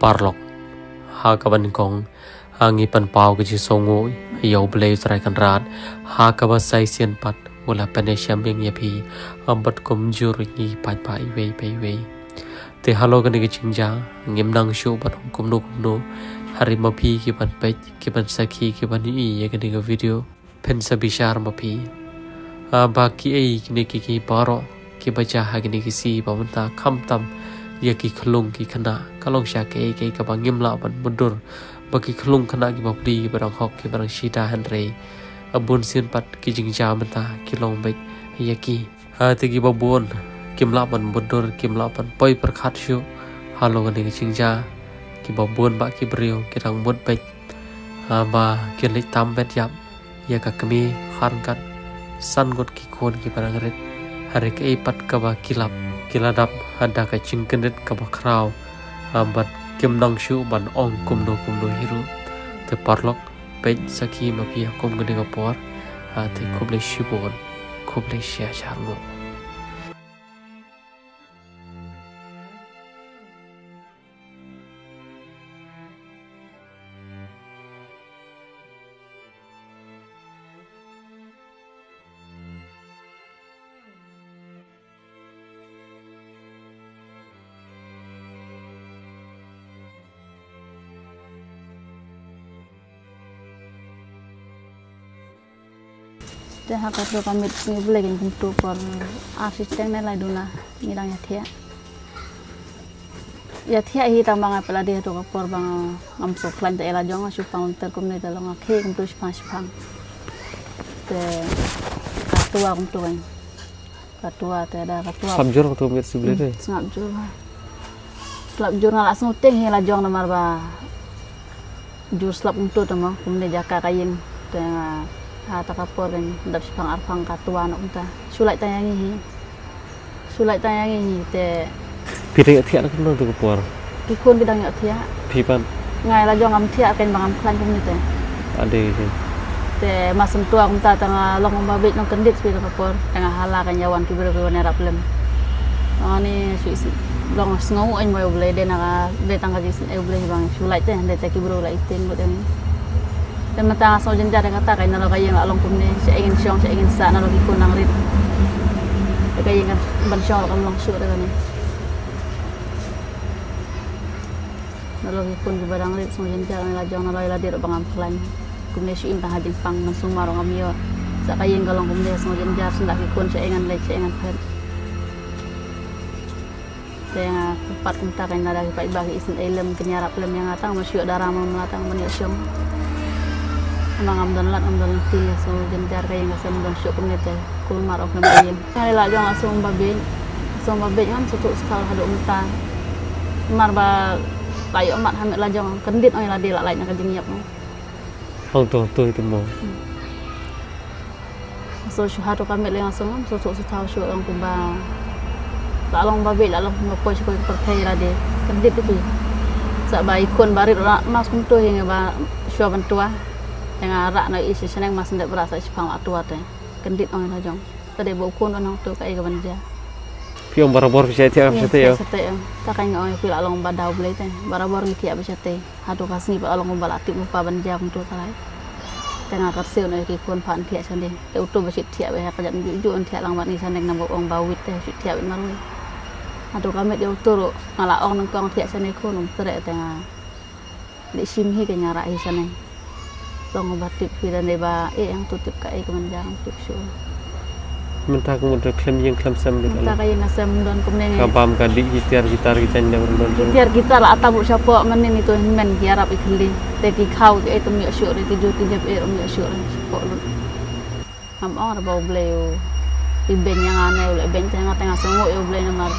parlok ha kaban kong hangi pan pau ke ji songo yau blei trai kan rat ha ka ba sai sian pat wala pane syam yang yapi ambat kom jur ni pai pai wei te halo kan ke cingja ngim nang shu ban kum no hari mapi ki ban pej ki ban sakhi ki ban i ye kan ke video pen sabishar mapi baki ei kini ki paro ki baca ha kini ki si pamenta kham tam ya ki khlung ki khana kalong sha ke ka bangim la ban mundur bagi khlung khana ki bapli barang hok ki barang shita hanre abun sin pat ki jingja menta ki long bet ya ki ha te ki babon kim la ban mundur kim la ban poi perkhat shu halo kan ki jingja ki babon ba ki brio ki rang mut bet ba ki lik tam bet yap ya ka kami khan kat san got ki kon ki barang ret hari ke pat ka ba kilap kiladap ada ka cingkendet ka ba kraw bat kim nang shu ban ong kum no hiru te parlok pej sakhi mapi kum gane ka por te kuble shibon kuble shia charmo Dah aku pamit ni boleh kan untuk por asisten ni lah duna ni dah ya thia hi tambang apa dia tu por bang amsok klan tak elah jangan supang terkum ni dalam akhir untuk sepang te katua untuk kan katua te ada katua sabjur waktu mit sebelah tu slap jur nak langsung teng hi lah jangan nomor ba jur slap untuk tamang kumne jaka kain te takapor kan dap sepang arfang katua nak unta sulai tayangi te pilih tiak nak kena tu kapor pikun bidang yak tiak pipan ngai la jong am tiak kan bangam klan kum ni te ade te masem tua unta tanga long babit nong kendit pi kapor tanga hala kan yawan ki bero ne rap lem ani su long sngo an mo boleh de na de tanga jis e boleh bang sulai te de te ki bero la itin bo dem dan mata asal jenjar yang kata kain nalo kaya ngalong kumne saya ingin syong saya ingin sa nalo kikun nang rit kaya ingin ban syong kan long syuk dengan ni nalo kikun ke barang rit semua jenjar nalo jong nalo ila dir bangam klan kumne syuk intah hajin pang mansung marong amio sa kaya ingin galong kumne semua jenjar sendak kikun saya ingin lek saya ingin pet saya tempat kumta kain nalo kipai bagi isin elem kenyarap lem yang atang masyuk darah melatang meniak syong amang amdan ti so jenjar kaya ngasam don syuk kumnete kul marok namayin kali la jong asum babe kan sutuk sekal hadu umta marba tayo amat hamit la jong kendit oi la dela lain ka jingiap no hang tu itu mo so syuhadu kami le ngasum sutuk sutau syuk ang kumba la long babe la long mapo syuk perthai la de kendit itu sa bai kun barit mas kum tu hingga ba syua bantua yang arak nak isi senang mas ndak berasa sepang waktu ate kendit ong na jong tade bo kun onong tu kai gaban dia piong barabor bisa tiak bisa te yo ta kai ngoi pila long badau blai te barabor ni tiak bisa te hadu kasni ba long bal atip lupa ban dia kun tu kalai tengah karsil na ki kun pan tiak sande te utu ba sit tiak ba ka jan ju on tiak lang wat ni saneng nang ong bawit te sit tiak marui hadu kamet yo turu ngala ong nang kong tiak sane kun tere tengah di simhi ke nyara hi saneng long batik pira neba yang tutip kai kemanjang tuksu mentah kemudian klaim yang klaim sam gitu mentah kaya ngasam don kumne kapam kadi gitar kita ndak don gitar la atabu syapo menin itu men giarap ikli teki khau ke itu mi asyur itu ju tijab mi asyur syapo lu am ora bau bleu iben yang aneh ule ben tengah sengo yo bleu nomor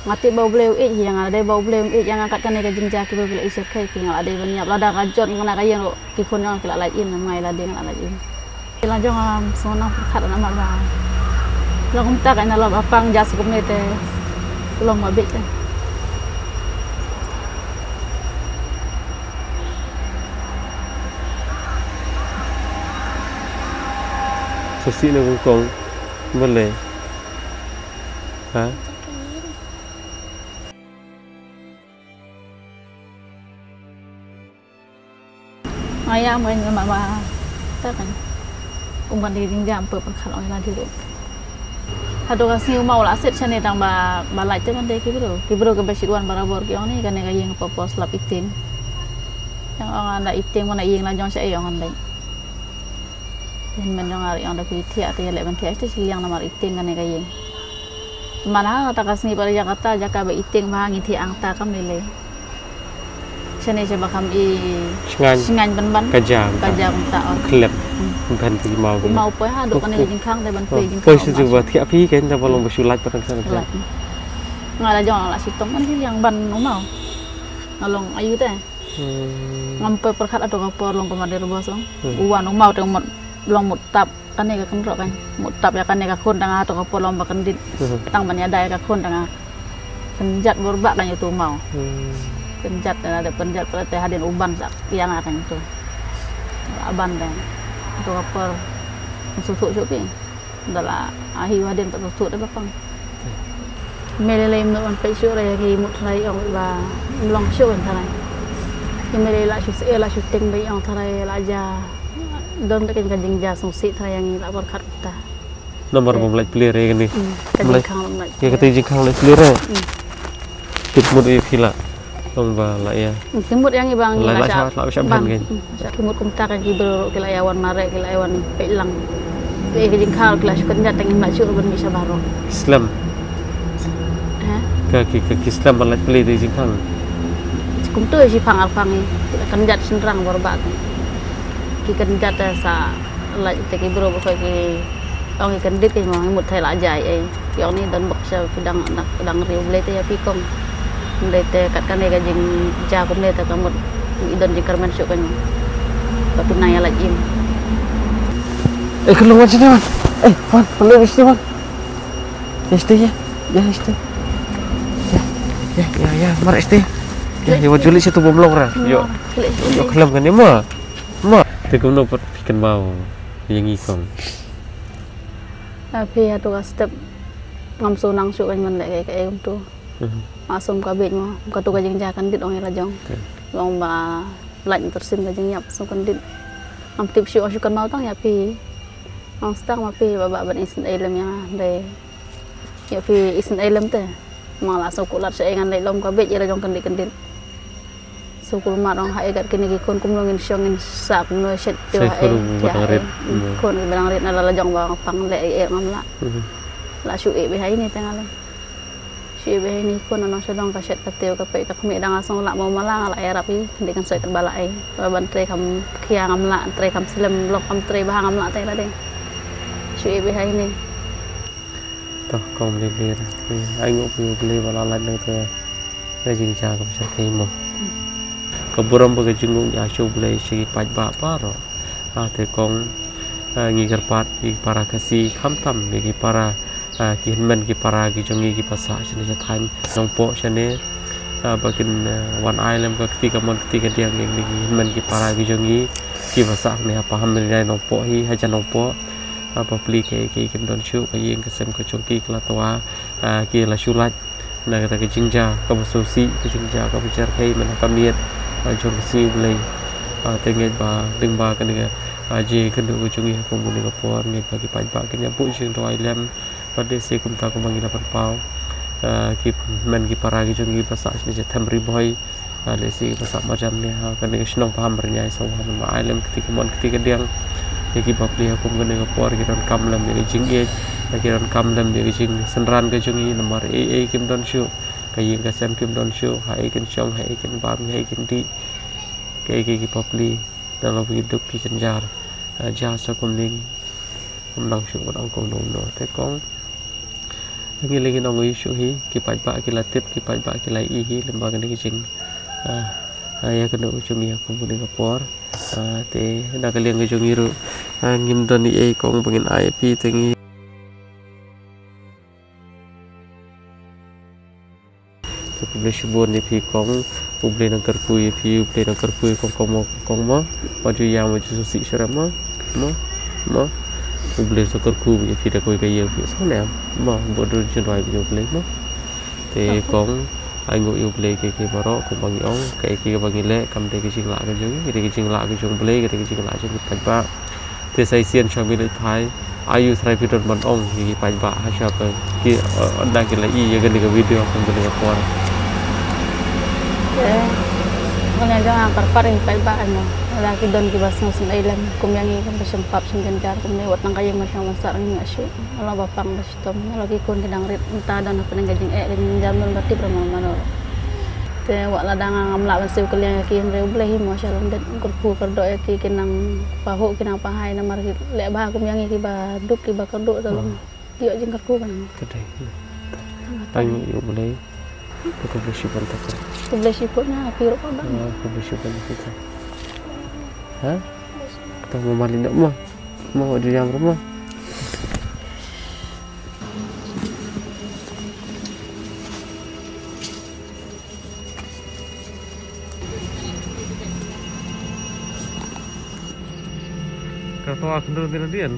mati bau bleu yang ada bau bleu yang angkatkan ke jenjak ke bleu isir kai yang ada banyak lada kajot ngana kaya lo kikun yang kila lain ngai lada ngana lain kila jong sona perkhat nama ba lo kumta kan lo apang jas kumne te long mabit te susi na kong boleh ha ayam kan mama tak kan umpan di jam perkat orang lagi tu hadu kasih mau lah set chane tang balai tu kan deh kibro ke besiduan barabor ki orang ni kan yang yang popos lap itin yang orang ada itin mana yang lah jangan saya orang lain dan mendengar yang ada kulitia atau yang lain tiap itu siang nama itin kan yang mana kata kasih pada Jakarta jaka be itin bahang iti angta kam lele chane coba kami singan ban kajang tak klep ban ti mau poi hadu kan yang kang tapi ban poi poi susu buat tiap pi kan tak belum bersulat pada sana ngala jangan lah sitong kan yang ban mau ngalong ayu teh ngampe perkat atau kapor long pemadir bosong uwan mau teng long mutap kan ni kan rok kan mutap ya kan ni kun tengah atau kapor long bakan dit tang ban ada ya kun tengah penjat borbak kan itu mau penjat dan ada penjat pada teh hadin uban sak yang akan itu aban dan atau kapor susuk suki adalah ahi hadin tak susuk dah bapang melelem non pe syur ya ki mut rai ong ba long syur tharai ki mele la syus la syuting bai ong tharai la ja don tak kan jingja sungsi tharai yang la berkat ta nomor memulai pelire kan ni mulai kang mulai ya kata jingkang mulai pelire timut ya pila long ba la ya timut yang ibang la sya ban kan timut kumta kan ki bro kilayawan mare kilayawan pelang ke jingkang kelas kerja tengin mak syur ben bisa baro Islam ke Islam balai beli di jingkang. Kum tu si pang alpang ni kenjat senrang borbat. Ki kenjat sa la te ki bro ko ki ong ki kendit ki mo mut thai la jai ai. Ki ong ni dan bok sa dang riu ble te ya pi kong. Ble te kat kan ka jing ja kum le ta kamut idon jing karman syuk kan. Ka tunai la jim. Keluar sini man. Man, perlu istri man. Istri ya. Ya istri. Ya, mari istri. Ya, wajuli situ bomlong ra. Yo kelam kan ni ma. Te kum no pikan mau yang ikong. Tapi atu ka step ngam sunang syuk kan man le ka em tu. Masum ka bet mo, ka tu ka jing ja kan dit ong la jong. Long ba lạnh tersin ka jing nyap sum kan dit. Ngam tip syuk kan mau tang ya pi. Ong stang ma pi ba ban isin elem ya de. Ya pi isin elem te. Malah sukulat saya dengan lelom kabeh ira jong kendit sukul marong hae kat kini kon kumlongin syongin sak no set yo hae kon bilang rit nala jong ba pang le ngamla la su e be hai ni tengale su e be hai ni kon no sedong ka set kateu ka pe ka khme dang asong la mo malang la erap ni dengan soi terbala ai ban tre kam khia ngamla tre kam slem lok kam tre ba ngamla te la de su e be hai ni toh kom le anh ngục le bala la ne te le jing cha ko sa ke mo ko buram ba jing ngong ya show ble si paj ba paro te kong ngi garpat ki para kasi kham tam ki para ki men ki para ki jongi ki pasa chane ja than nong po chane bakin one island ka ketika mon ketika dia ngi men ki para ki jongi ki pasa ne apa ham ne nong po hi ha jan nong po apa beli ke kim don chu ka yeng ka sem ka chongki kla towa ki la shulat na ka ka jingja ka sosi ka jingja ka bicar kai man ka miet chong si blai te nge ba ding ba ka ne je ka du chongi ko mu ne ka por nge ba ki pa ba ki ne pu ching to ai lem pa de se kum ta ko mangi na pan pau ki men ki para ki chongi pasa ne je tham ri boy le si pasa ma jam ne ha ka ne snong paham bernyai so ma ai lem ketika mon ketika diang ki bapli aku mengenai por ki ron kam lam ki jing e ki ron kam lam ki jing senran ke jungi nomor e kim don shu ka ying ka sem kim don shu hai kin chong hai kin bam hai kin di ki bapli dalam hidup ki senjar ja sa kum ning kum nang shu ong kum no te kong ngi legi nong yu shu hi ki pa ba ki la tip ki pa ba ki la i hi lembaga ni jing ya kena ujung aku punya kapor te nak kalian ujung iru ngim don ni kong pengen IP tengi tu boleh subur ni pi kong boleh nak kerpui pi boleh nak kerpui kong ma baju yang baju susi serama ma boleh so kerku ni pi dah koi kaya pi sana ma bodoh jenai boleh ma te kong Angu yu play ke baro ku bangi ong ke bangi le kam te ke jing la ke jong ke jing la ke jong play ke jing la jong pai ba te sai sian chang mi le phai ayu trai pi don man ong ki pai ba ha sha pe ki da ke la I ye ke video kan ke le por Kanya jangan perparing pai ba ano lagi don ki bas ngos nailan kumyangi kan besempat senggenjar kumne wat nang kayang macam masak ni asyik ala bapang bestom lagi kon kedang rit entah dan apa gajing dan jamun berarti bermana te wak ladang ngamlak bansiu kalian ki reu blehi masyaallah dan kurpu kerdo ki kinang pahu kinang pahai namar lek bah kumyangi ki ba duk ki ba kerdo tolong tiok jing kerku kan kedai tang yu boleh kita bersyukur tak boleh syukurnya api rok bang aku bersyukur kita ha kita mau malin nak mau di yang rumah kata aku ndur dian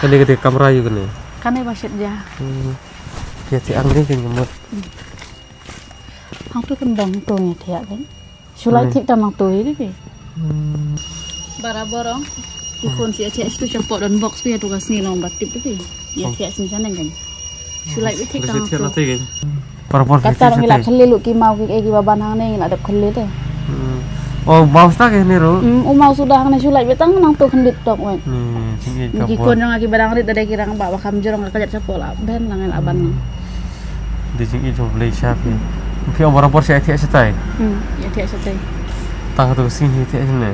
Kani kamera yuk ni. Kani basit dia. Ya ti ang ni kan ngemut. Hang tu kan bang tu ni tiak kan. Sulai tip tamang tu ini be. Baraborong. Ikon si aceh itu cepot dan box dia tu kasih long batip tu be. Ya tiak sini sana kan. Sulai tip tamang tu. Barabor. Kata ngilap khali lu ki mau ki baban hang ni ngilap khali tu. Oh, mau tak ni ro? Mau sudah hang sulai betang nang tu kendit tok wen. Ikon yang aki barang rit ada kirang bawa kam jorong kerja sekolah ben lang aban. Di sini jo boleh siap ni. Mungkin orang barabor saya tiak setai. Ya tiak setai. Tang tu sini tiak sini.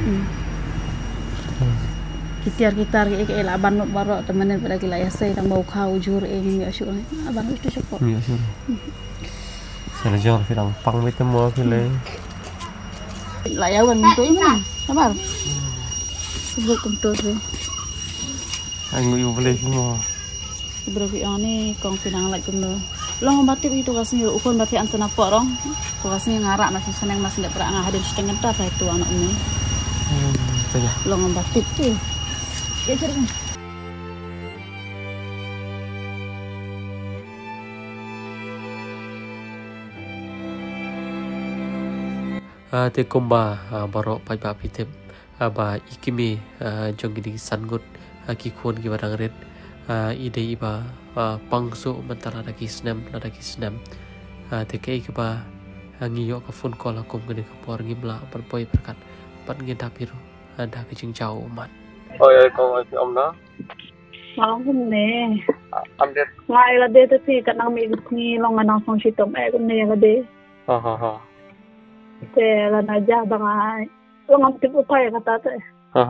Kitar ke aban not baro temenan pada kila ya saya tang bau kau jur ini ya syuk aban itu support. Ya syuk. Saya jor firang pang mit mo kile. Layawan tu ini. Sabar. Sebut kentu tu. Anh yêu boleh semua. Berarti ni kong pinang lagi kumno. Long batik itu kasih ukon batik antena porong. Kau kasih ngarak nasi seneng nasi tidak pernah hadir setengah tar itu anak ini. Saja. Long batik tu. Ya cerita. Te kumba barok pai ba pitep ba ikimi jongi sangut ki khon ki barang red ide iba pangso mentara lagi snam te ke ba ngiyo ka phone call akum gene ka por ngimla par poi berkat pat ngi dapiru ada ke jing jauh mat oi ko om na Malang kumne update ngai la de te kat nang mi ni long anang song sitom kumne la de ha te la na ja bangai long am tipu pai kata te ha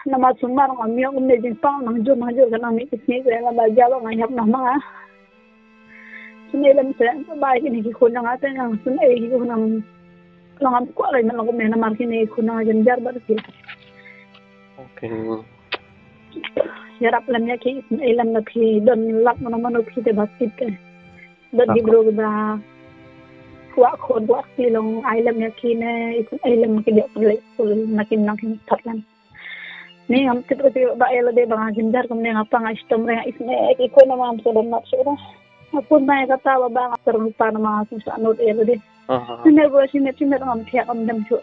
nama sumar ngam yo kumne jing pang nang jo kan nang mi kisni ke la ba ja lo ngai hap nang ma sune lam se ba ki ni ki khon nang ate nang sune ki ko nang long am ko lai nang kumne na mar ki ni khon nang jan jar ba ki okay yarap lam ya ki lam na ki don lap mano ki te basket ke don di bro ba wa khon wa ki long ai lam ya ki ne ai lam ki de le kul nakin nang that lan ni am te pro ba ela de bang ginjar kumne ngapa ngai stom re isne ki ko na mam so don nap so apun na kata ba bang terlupa nama susah not ela de ne bo sine sine am thia am dam so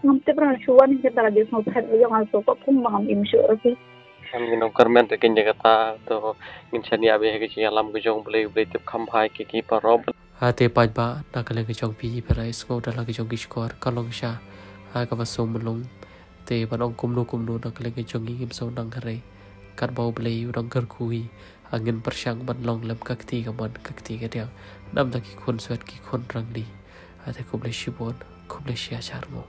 ngam te pro chuan ni ta de so phat yo ngal so ko pum bang im so ki am gino garment ke nje kata to ngin chania be ke alam ke jong boleh tip kham phai ki parob hate paj ba nakale ke jong pi para isko dala ke jong ki skor kalong sha ha ka basum lung te banong kumnu nakale ke jong ngim so nang kare kat bau boleh urang kar kui angin persyang ban long lam kakti ke dia nam ta ki khon swat ki khon rang di hate ko boleh shibon ko boleh shia charmo